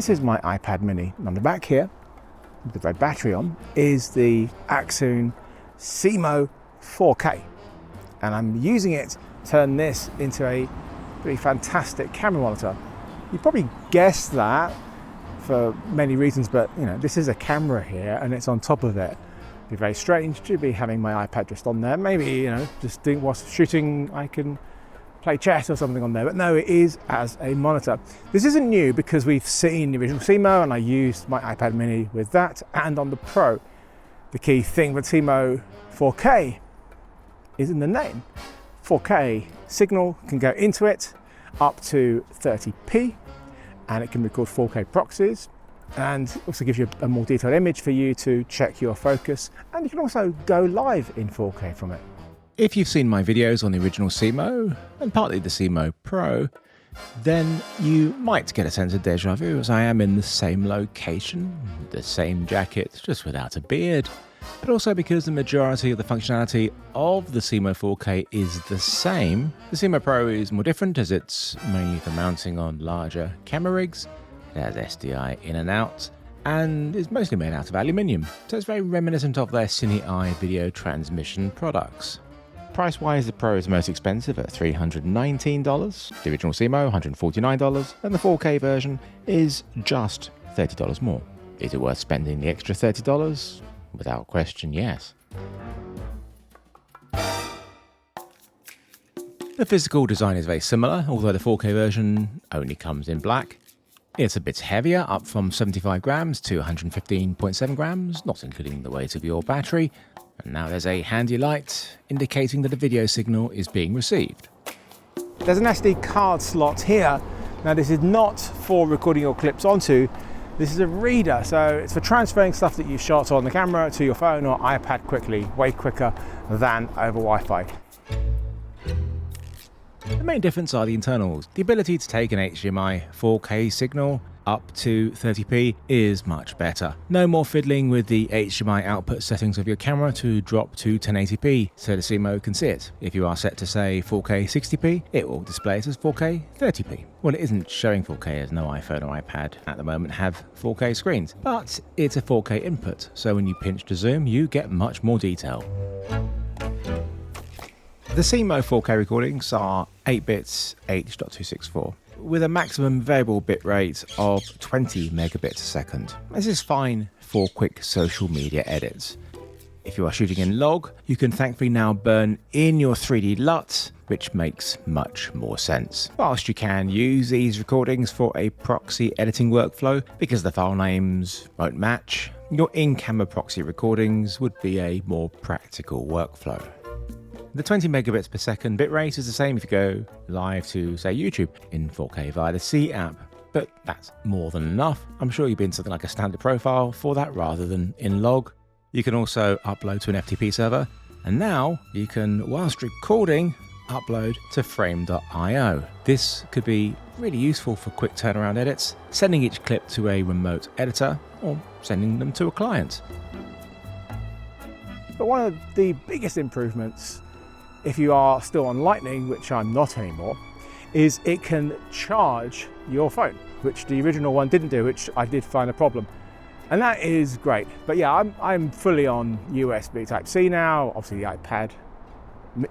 This is my iPad mini. And on the back here, with the red battery on, is the Accsoon SeeMo 4K. And I'm using it to turn this into a pretty fantastic camera monitor. You probably guessed that for many reasons, but this is a camera here and it's on top of it. It'd be very strange to be having my iPad just on there. Maybe, just doing whilst shooting, I can play chess or something on there, but no, it is as a monitor. This isn't new because we've seen the original SeeMo and I used my iPad mini with that and on the Pro. The key thing with SeeMo 4K is in the name. 4K signal can go into it up to 30p and it can record 4K proxies and also gives you a more detailed image for you to check your focus, and you can also go live in 4K from it. If you've seen my videos on the original SeeMo and partly the SeeMo Pro, then you might get a sense of deja vu, as I am in the same location, the same jacket, just without a beard, but also because the majority of the functionality of the SeeMo 4K is the same. The SeeMo Pro is more different as it's mainly for mounting on larger camera rigs. It has SDI in and out, and is mostly made out of aluminium, so it's very reminiscent of their Cine video transmission products. Price-wise, the Pro is most expensive at $319, the original SeeMo $149, and the 4K version is just $30 more. Is it worth spending the extra $30? Without question, yes. The physical design is very similar, although the 4K version only comes in black. It's a bit heavier, up from 75 grams to 115.7 grams, not including the weight of your battery. And now there's a handy light indicating that a video signal is being received. There's an SD card slot here. Now this is not for recording your clips onto, this is a reader, so it's for transferring stuff that you've shot on the camera to your phone or iPad quickly, way quicker than over Wi-Fi. The main difference are the internals. The ability to take an HDMI 4K signal up to 30p is much better. No more fiddling with the HDMI output settings of your camera to drop to 1080p so the SeeMo can see it. If you are set to say 4K 60p, it will display it as 4K 30p. Well, it isn't showing 4K as no iPhone or iPad at the moment have 4K screens, but it's a 4K input, so when you pinch to zoom, you get much more detail. The SeeMo 4K recordings are 8 bits H.264 with a maximum variable bitrate of 20 megabits a second. This is fine for quick social media edits. If you are shooting in log, you can thankfully now burn in your 3D LUT, which makes much more sense. Whilst you can use these recordings for a proxy editing workflow, because the file names won't match, your in-camera proxy recordings would be a more practical workflow. The 20 megabits per second bitrate is the same if you go live to, say, YouTube in 4K via the C app, but that's more than enough. I'm sure you've been something like a standard profile for that rather than in log. You can also upload to an FTP server, and now you can, whilst recording, upload to frame.io. This could be really useful for quick turnaround edits, sending each clip to a remote editor or sending them to a client. But one of the biggest improvements, if you are still on Lightning, which I'm not anymore, is it can charge your phone, which the original one didn't do, which I did find a problem. And that is great. But yeah, I'm fully on USB Type-C now. Obviously the iPad,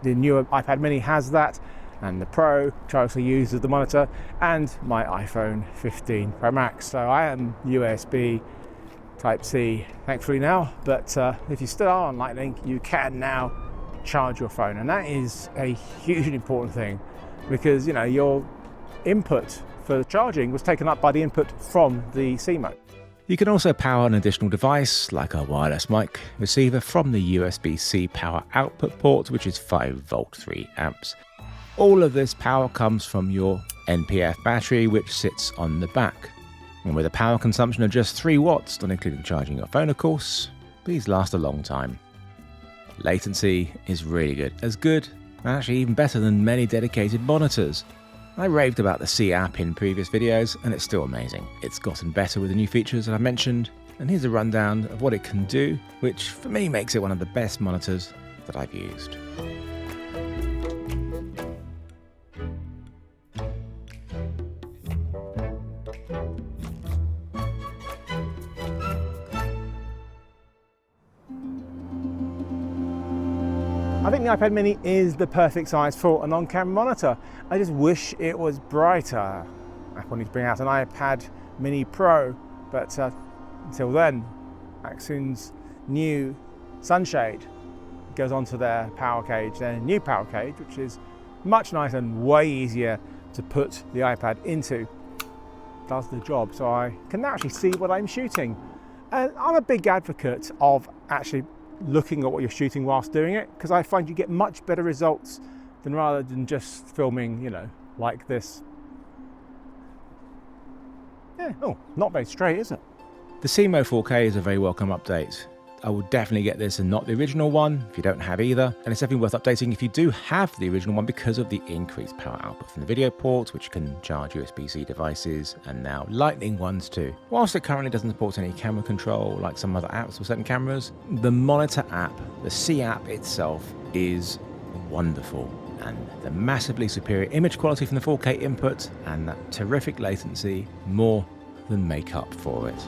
the newer iPad mini has that, and the Pro, which I also use as the monitor, and my iPhone 15 Pro Max. So I am USB Type-C thankfully now, but if you still are on Lightning, you can now charge your phone, and that is a hugely important thing because your input for charging was taken up by the input from the SeeMo. You can also power an additional device like a wireless mic receiver from the USB-C power output port, which is 5 volt 3 amps. All of this power comes from your NPF battery, which sits on the back. And with a power consumption of just 3 watts, not including charging your phone of course, these last a long time. Latency is really good, and actually even better than many dedicated monitors. I raved about the C app in previous videos, and it's still amazing. It's gotten better with the new features that I mentioned, and here's a rundown of what it can do, which for me makes it one of the best monitors that I've used. I think the iPad mini is the perfect size for an on-camera monitor. I just wish it was brighter. Apple needs to bring out an iPad mini Pro, but until then, Accsoon's new sunshade goes onto their power cage, their new power cage, which is much nicer and way easier to put the iPad into. Does the job, so I can actually see what I'm shooting. And I'm a big advocate of actually looking at what you're shooting whilst doing it, because I find you get much better results than rather than just filming, you know, like this. Yeah, oh, not very straight, is it? The SeeMo 4K is a very welcome update. I will definitely get this and not the original one if you don't have either, and it's definitely worth updating if you do have the original one because of the increased power output from the video ports, which can charge USB-C devices and now Lightning ones too. Whilst it currently doesn't support any camera control like some other apps for certain cameras, the monitor app, the C app itself, is wonderful, and the massively superior image quality from the 4K input and that terrific latency more than make up for it.